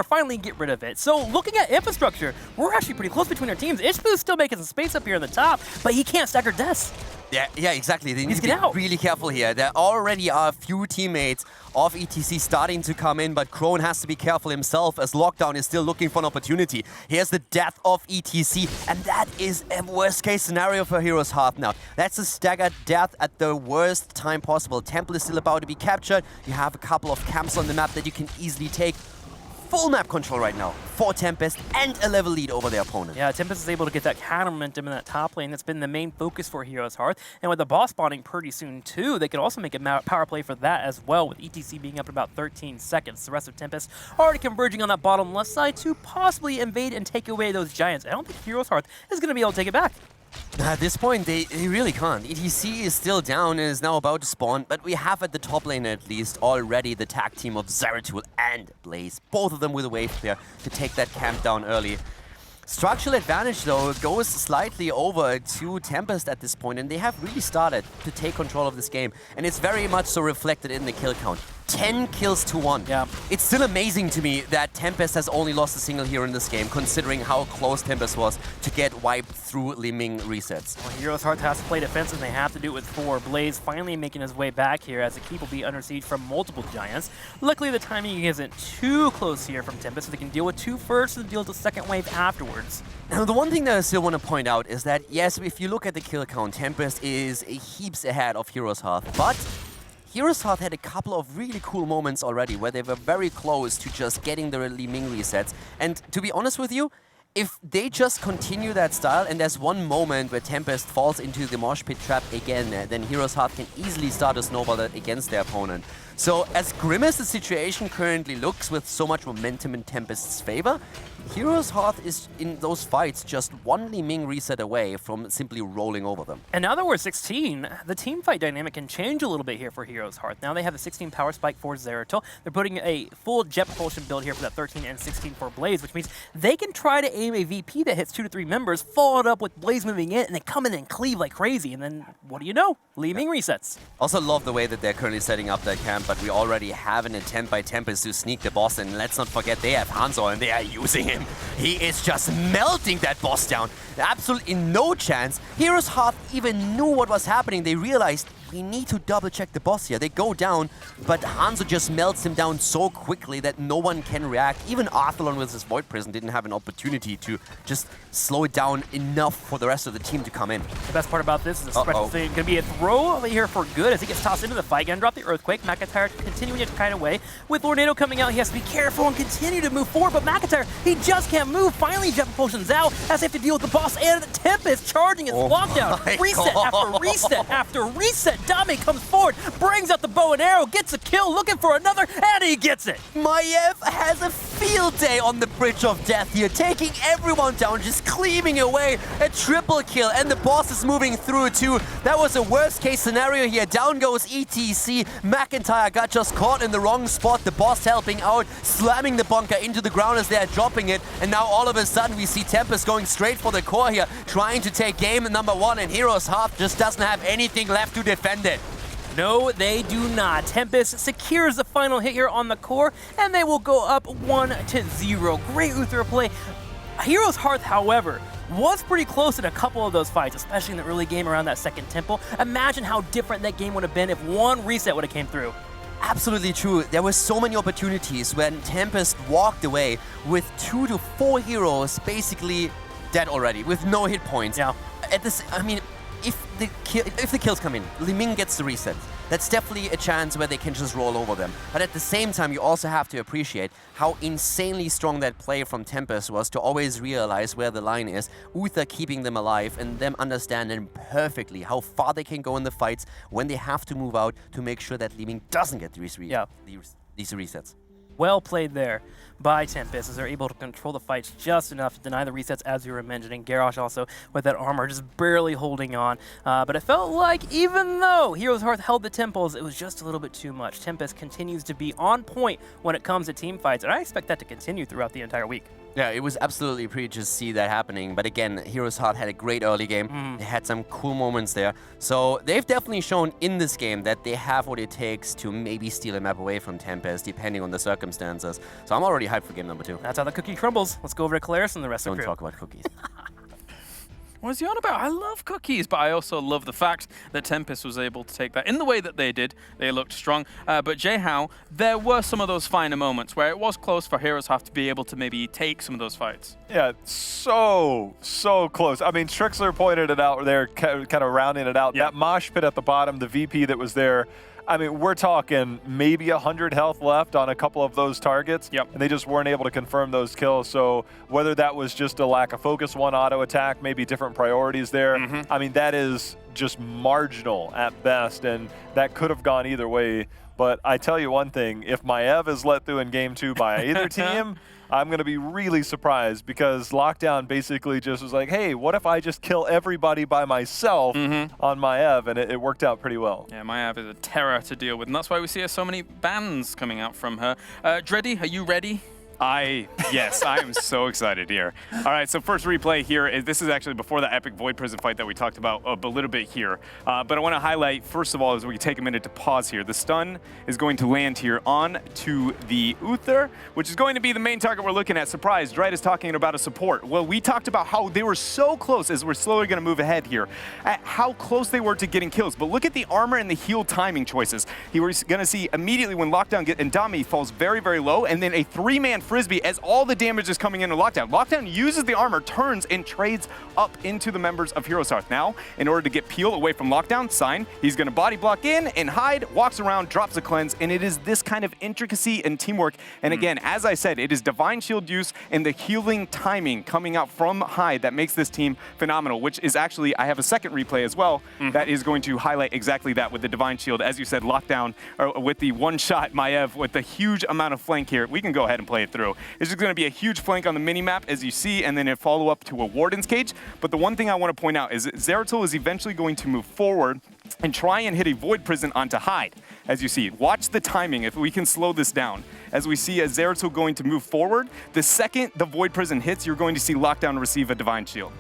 finally get rid of it. So looking at infrastructure, we're actually pretty close between our teams. Ishbu's still making some space up here on the top, but he can't stagger deaths.
Yeah, exactly. They need to be really careful here. There already are a few teammates of ETC starting to come in, but Crone has to be careful himself as Lockdown is still looking for an opportunity. Here's the death of ETC, and that is a worst-case scenario for HeroesHearth now. That's a staggered death at the worst time possible. Temple is still about to be captured. You have a couple of camps on the map that you can easily take. Full map control right now for Tempest and a level lead over their opponent.
Yeah, Tempest is able to get that counter momentum in that top lane. That's been the main focus for HeroesHearth. And with the boss spawning pretty soon too, they could also make a power play for that as well, with ETC being up in about 13 seconds. The rest of Tempest already converging on that bottom left side to possibly invade and take away those giants. I don't think HeroesHearth is going to be able to take it back.
At this point, they really can't. ETC is still down and is now about to spawn, but we have at the top lane at least already the tag team of Zeratul and Blaze, both of them with a wave clear to take that camp down early. Structural advantage, though, goes slightly over to Tempest at this point, and they have really started to take control of this game, and it's very much so reflected in the kill count. 10 kills to 1.
Yeah.
It's still amazing to me that Tempest has only lost a single hero in this game, considering how close Tempest was to get wiped through Li Ming resets.
Well, HeroesHearth has to play defensive, and they have to do it with 4. Blaze finally making his way back here as the keep will be under siege from multiple giants. Luckily, the timing isn't too close here from Tempest, so they can deal with 2 first and deal with the second wave afterwards.
Now, the one thing that I still want to point out is that, yes, if you look at the kill count, Tempest is heaps ahead of HeroesHearth, but HeroesHearth had a couple of really cool moments already where they were very close to just getting the Li Ming resets. And to be honest with you, if they just continue that style and there's one moment where Tempest falls into the mosh pit trap again, then HeroesHearth can easily start a snowball against their opponent. So as grim as the situation currently looks with so much momentum in Tempest's favor, HeroesHearth is in those fights just one Li Ming reset away from simply rolling over them.
And now that we're 16, the team fight dynamic can change a little bit here for HeroesHearth. Now they have the 16 power spike for Zeratul. They're putting a full jet propulsion build here for that 13 and 16 for Blaze, which means they can try to aim a VP that hits 2 to 3 members, follow it up with Blaze moving in, and they come in and cleave like crazy. And then, what do you know? Li Ming resets.
Also love the way that they're currently setting up that camp, but we already have an attempt by Tempest to sneak the boss, and let's not forget they have Hanzo and they are using him. He is just melting that boss down. Absolutely no chance. HeroesHearth even knew what was happening. They realized we need to double check the boss here. They go down, but Hanzo just melts him down so quickly that no one can react. Even Arthelon with his Void Prison didn't have an opportunity to just slow it down enough for the rest of the team to come in.
The best part about this is especially going to be a throw over here for good as he gets tossed into the fight. Gonna drop the Earthquake. McIntyre continuing to kite away. With Tornado coming out, he has to be careful and continue to move forward, but McIntyre, he just can't move. Finally, Jet Propulsion's out as they have to deal with the boss and the Tempest charging his lockdown. Reset after reset after reset. Dame comes forward, brings out the bow and arrow, gets a kill, looking for another, and he gets it.
Maiev has a field day on the Bridge of Death here, taking everyone down, just cleaving away. A triple kill, and the boss is moving through too. That was a worst case scenario here. Down goes ETC. McIntyre got just caught in the wrong spot. The boss helping out, slamming the bunker into the ground as they're dropping it. And now all of a sudden we see Tempest going straight for the core here, trying to take game number 1, and HeroesHearth just doesn't have anything left to defend it.
No, they do not. Tempest secures the final hit here on the core, and they will go up 1-0. Great Uther play. HeroesHearth, however, was pretty close in a couple of those fights, especially in the early game around that second temple. Imagine how different that game would have been if one reset would have came through.
Absolutely true. There were so many opportunities when Tempest walked away with 2 to 4 heroes basically dead already, with no hit points.
Yeah.
At this, I mean, if the kills come in, Li Ming gets the reset. That's definitely a chance where they can just roll over them. But at the same time, you also have to appreciate how insanely strong that play from Tempest was to always realize where the line is, Uther keeping them alive, and them understanding perfectly how far they can go in the fights when they have to move out to make sure that Li Ming doesn't get these resets.
Well played there by Tempest as they're able to control the fights just enough to deny the resets, as you were mentioning. Garrosh also with that armor just barely holding on. But it felt like even though HeroesHearth held the temples, it was just a little bit too much. Tempest continues to be on point when it comes to team fights, and I expect that to continue throughout the entire week.
Yeah, it was absolutely pretty to see that happening. But again, HeroesHearth had a great early game. They had some cool moments there. So they've definitely shown in this game that they have what it takes to maybe steal a map away from Tempest, depending on the circumstances. So I'm already hyped for game number 2.
That's how the cookie crumbles. Let's go over to Caleris and the rest of the crew.
Don't talk about cookies.
What is he on about? I love cookies, but I also love the fact that Tempest was able to take that in the way that they did. They looked strong. But Jay-How, there were some of those finer moments where it was close for HeroesHearth to be able to maybe take some of those fights.
Yeah, so close. I mean, Trixler pointed it out there, kind of rounding it out.
Yep.
That mosh pit at the bottom, the VP that was there, I mean, we're talking maybe 100 health left on a couple of those targets, and they just weren't able to confirm those kills. So whether that was just a lack of focus, one auto attack, maybe different priorities there, I mean, that is just marginal at best, and that could have gone either way. But I tell you one thing, if Maiev is let through in game 2 by either team, I'm going to be really surprised, because Lockdown basically just was like, hey, what if I just kill everybody by myself on Maiev? And it worked out pretty well.
Yeah, Maiev is a terror to deal with, and that's why we see so many bans coming out from her. Dreddy, are you ready
Yes, I am so excited here. All right, so first replay here. This is actually before the epic Void Prison fight that we talked about a little bit here. But I want to highlight, first of all, as we take a minute to pause here, the stun is going to land here on to the Uther, which is going to be the main target we're looking at. Surprise, Dredd is talking about a support. Well, we talked about how they were so close, as we're slowly going to move ahead here, at how close they were to getting kills. But look at the armor and the heal timing choices. He was going to see immediately when Lockdown and Dami falls very, very low, and then a 3-man Frisbee as all the damage is coming into Lockdown. Lockdown uses the armor, turns, and trades up into the members of HeroesHearth. Now, in order to get Peel away from Lockdown, Sign, he's going to body block in and hide, walks around, drops a cleanse, and it is this kind of intricacy and teamwork. And again, as I said, it is Divine Shield use and the healing timing coming out from Hyde that makes this team phenomenal, which is actually, I have a second replay as well that is going to highlight exactly that with the Divine Shield. As you said, Lockdown, or with the one-shot Maiev with the huge amount of flank here. We can go ahead and play it through. It's just going to be a huge flank on the mini-map, as you see, and then a follow-up to a Warden's Cage. But the one thing I want to point out is that Zeratul is eventually going to move forward and try and hit a Void Prison onto Hyde, as you see. Watch the timing, if we can slow this down. As we see as Zeratul going to move forward, the second the Void Prison hits, you're going to see Lockdown receive a Divine Shield.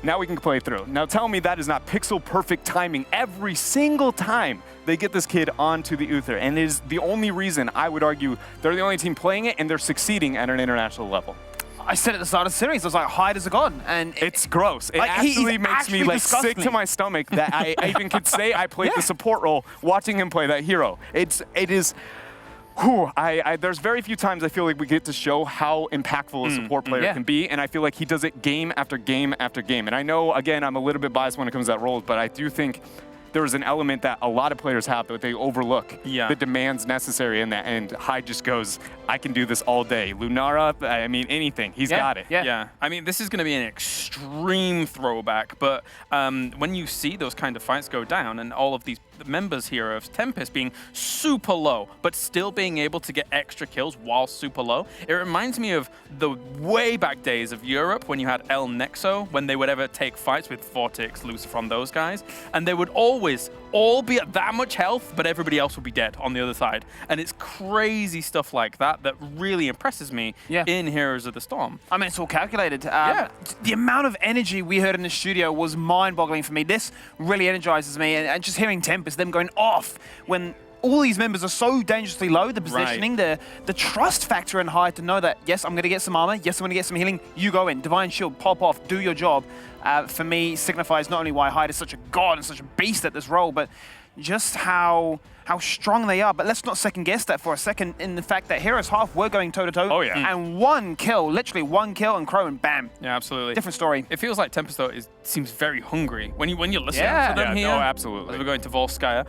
Now we can play through. Now tell me that is not pixel perfect timing every single time they get this kid onto the Uther. And it is the only reason I would argue they're the only team playing it and they're succeeding at an international level.
I said at the start of the series, I was like, Hyde is a god. And
it's gross. It actually makes me like sick to my stomach that I even could say I played the support role watching him play that hero. It is... Whew, there's very few times I feel like we get to show how impactful a support player can be, and I feel like he does it game after game after game. And I know, again, I'm a little bit biased when it comes to that role, but I do think there is an element that a lot of players have that they overlook the demands necessary in that, and Hyde just goes, I can do this all day. Lunara, I mean, anything. He's got it.
Yeah. I mean, this is going to be an extreme throwback, but when you see those kind of fights go down and all of these members here of Tempest being super low, but still being able to get extra kills while super low, it reminds me of the way back days of Europe when you had El Nexo, when they would ever take fights with Vortex, Lucifer, those guys, and they would always all be at that much health, but everybody else would be dead on the other side. And it's crazy stuff like that that really impresses me in Heroes of the Storm.
I mean, it's all calculated. The amount of energy we heard in the studio was mind-boggling for me. This really energizes me, and just hearing Tempest, them going off when all these members are so dangerously low, the positioning, the trust factor in Hyde to know that, yes, I'm going to get some armor, yes, I'm going to get some healing, you go in, Divine Shield, pop off, do your job, for me signifies not only why Hyde is such a god and such a beast at this role, but just how strong they are. But let's not second guess that for a second in the fact that HeroesHearth were going toe-to-toe. And one kill, literally one kill, and Crow and bam.
Yeah, absolutely.
Different story.
It feels like Tempest, though, seems very hungry. When you listen to them here,
no, absolutely.
as we're going to Volskaya,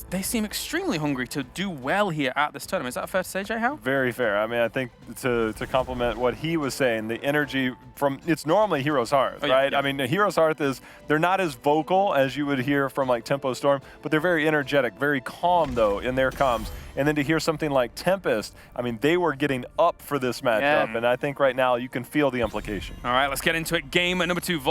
they seem extremely hungry to do well here at this tournament. Is that fair to say, Jay-How?
Very fair. I mean, I think to complement what he was saying, the energy from, it's normally HeroesHearth, right? I mean, HeroesHearth they're not as vocal as you would hear from like Tempo Storm, but they're very energetic, very calm though in their comms. And then to hear something like Tempest, I mean, they were getting up for this matchup, and I think right now you can feel the implication.
All right, let's get into it. Game number 2.